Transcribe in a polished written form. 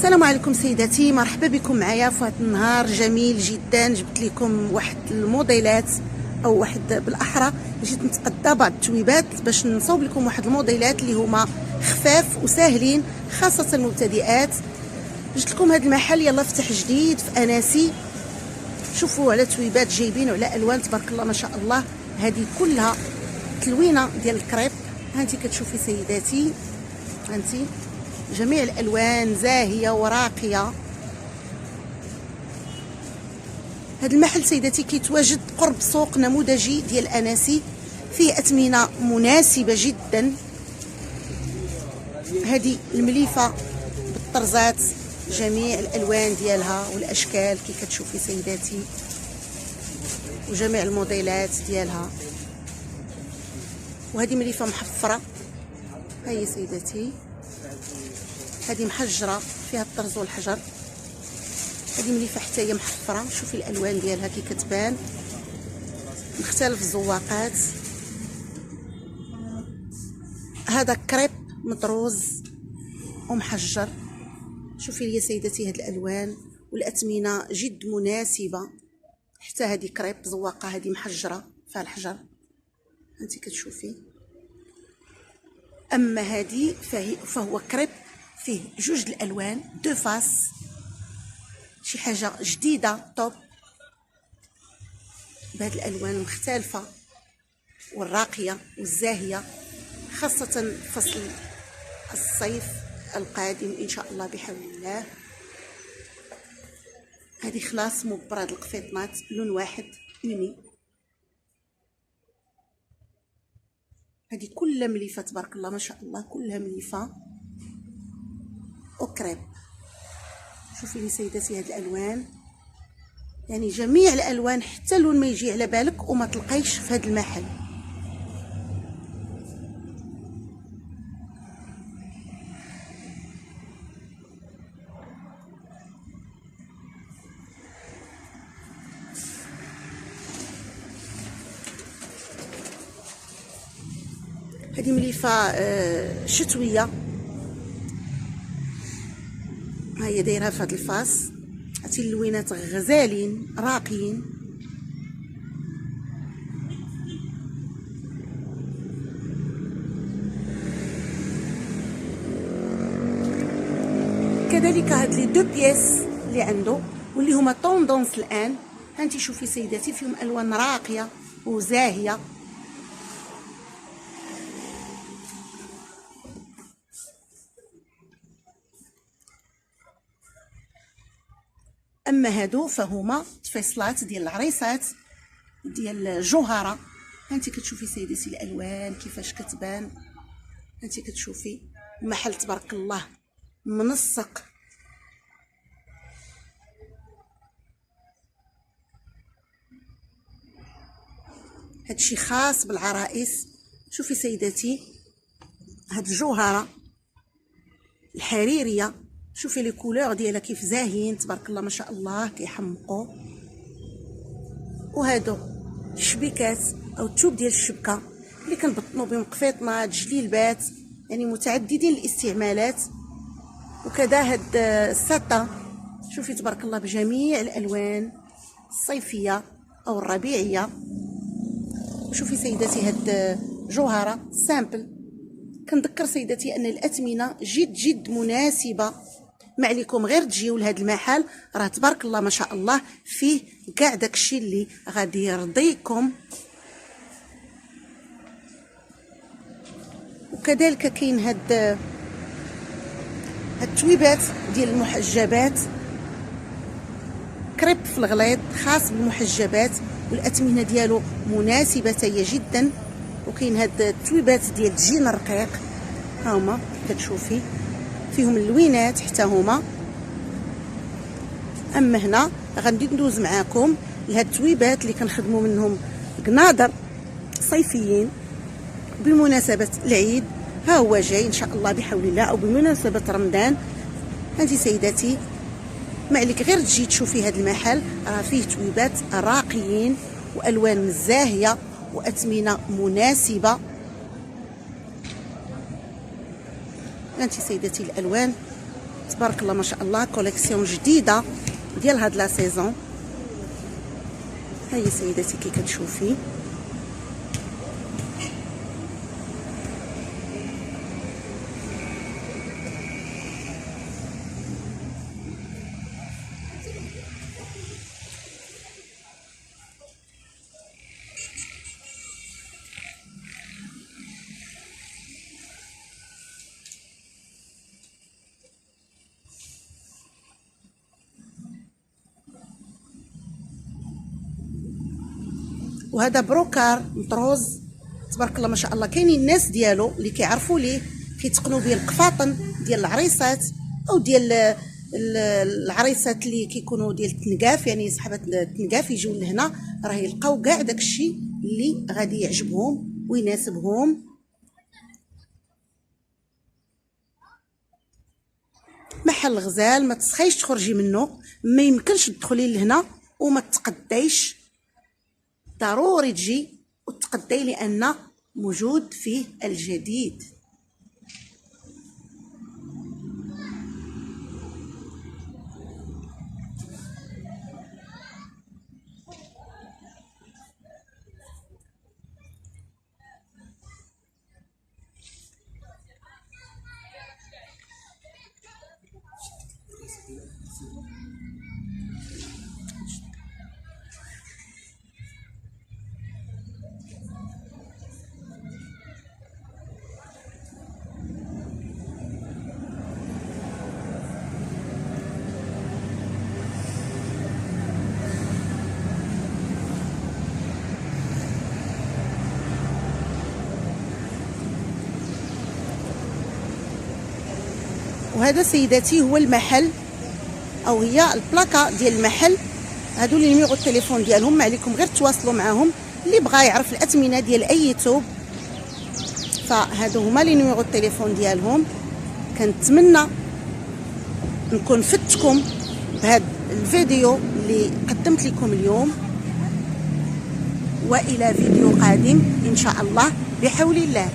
السلام عليكم سيداتي، مرحبا بكم معايا في هذا النهار جميل جدا. جبت لكم واحد الموديلات او واحد بالاحرى جيت نتقدى بعض التويبات باش نصوب لكم واحد الموديلات اللي هما خفاف وساهلين خاصه المبتدئات. جبت لكم هذا المحل يلا فتح جديد في اناسي. شوفوا على تويبات جايبين وعلى الوان تبارك الله ما شاء الله. هذه كلها تلوينه ديال الكريب. هانتي كتشوفي سيداتي، هانتي جميع الالوان زاهيه وراقيه. هذا المحل سيداتي كيتواجد قرب سوق نموذجي ديال اناسي، فيه اثمنه مناسبه جدا. هذه المليفه بالطرزات جميع الالوان ديالها والاشكال كي كتشوفي سيداتي، وجميع الموديلات ديالها. وهذه مليفه محفره، هاي سيداتي هذه محجره فيها الطرز والحجر. هذه مليفه حتى هي محفره، شوفي الالوان ديالها كي كتبان، مختلف الزواقات. هذا كريب مطروز ومحجر. شوفي لي سيداتي هاد الالوان والاثمنه جد مناسبه. حتى هذه كريب زواقه، هذه محجره فيها الحجر انت كتشوفي. اما هذه فهو كريب فيه جوج الالوان دو فاس، شي حاجه جديده توب بهاد الالوان المختلفه والراقيه والزاهيه، خاصه فصل الصيف القادم ان شاء الله بحول الله. هذه خلاص مبرد القفيطنات لون واحد يوني. هذه كلها مليفه تبارك الله ما شاء الله، كلها مليفه وكريب. شوفي لي سيداتي هاد الالوان، يعني جميع الالوان حتى لون ما يجي على بالك وما تلقايش في هذا المحل. هذه مليفه شتويه، ها هي دايرها في هذا الفاس. عرفتي اللوينات غزالين راقيين. كذلك هاد لي دو بياس اللي عنده واللي هما طوندونس الان. هانتي شوفي سيداتي فيهم الوان راقيه وزاهيه. اما هادو فهما تفيصلات ديال العريسات ديال جوهره. هانتي كتشوفي سيداتي الالوان كيفاش كتبان، هانتي كتشوفي المحل تبارك الله منسق. هادشي خاص بالعرائس. شوفي سيداتي هاد الجوهره الحريريه، شوفي لي كولور ديالها كيف زاهيين تبارك الله ما شاء الله كيحمقوا. وهادو الشبيكات او التوب ديال الشبكه اللي كنبطنوا بهم قفيطنات جليلبات، يعني متعددين الاستعمالات. وكذا هاد الساطا شوفي تبارك الله بجميع الالوان الصيفيه او الربيعيه. وشوفي سيداتي هاد جوهره سامبل. كنذكر سيداتي ان الاثمنه جد مناسبه. ما عليكم غير تجيو لهذا المحل، راه تبارك الله ما شاء الله فيه كاع داكشي اللي غادي يرضيكم. وكذلك كاين هاد التويبات ديال المحجبات، كريب في الغليظ خاص بالمحجبات والاثمنه ديالو مناسبه هي جدا. وكاين هاد التويبات ديال الجين الرقيق، ها هما كتشوفي فيهم اللوينات حتى هما. اما هنا غادي ندوز معاكم لهاد التويبات اللي كنخدموا منهم قناضر صيفيين بمناسبه العيد. ها هو جاي ان شاء الله بحول الله، او بمناسبه رمضان. هانتي سيداتي ما عليك غير تجي تشوفي هاد المحل، راه فيه تويبات راقيين والوان زاهيه واثمنه مناسبه. انت سيدتي الالوان تبارك الله ما شاء الله كوليكسيون جديده ديال هاد لا سيزون. هاي سيداتي كي كتشوفي وهذا بروكار مطروز تبارك الله ما شاء الله. كاينين الناس ديالو اللي كيعرفوا ليه كيتقنوا به القفاطن ديال العريسات او ديال العريسات اللي كيكونوا ديال التنقاف، يعني صحابات التنقاف يجيو لهنا راه يلقاو كاع داكشي اللي غادي يعجبهم ويناسبهم. محل غزال ما تسخيش تخرجي منه، ما يمكنش تدخلي لهنا وما تقديش، ضروري تجي وتقدي لان موجود فيه الجديد. وهذا سيداتي هو المحل او هي البلاكا ديال المحل. هادو لي نيميرو التليفون ديالهم، ما عليكم غير تواصلوا معاهم. اللي بغى يعرف الاثمنه ديال اي ثوب فهادو هما لي نيميرو التليفون ديالهم. كنتمنى نكون فدتكم بهذا الفيديو اللي قدمت لكم اليوم، والى فيديو قادم ان شاء الله بحول الله.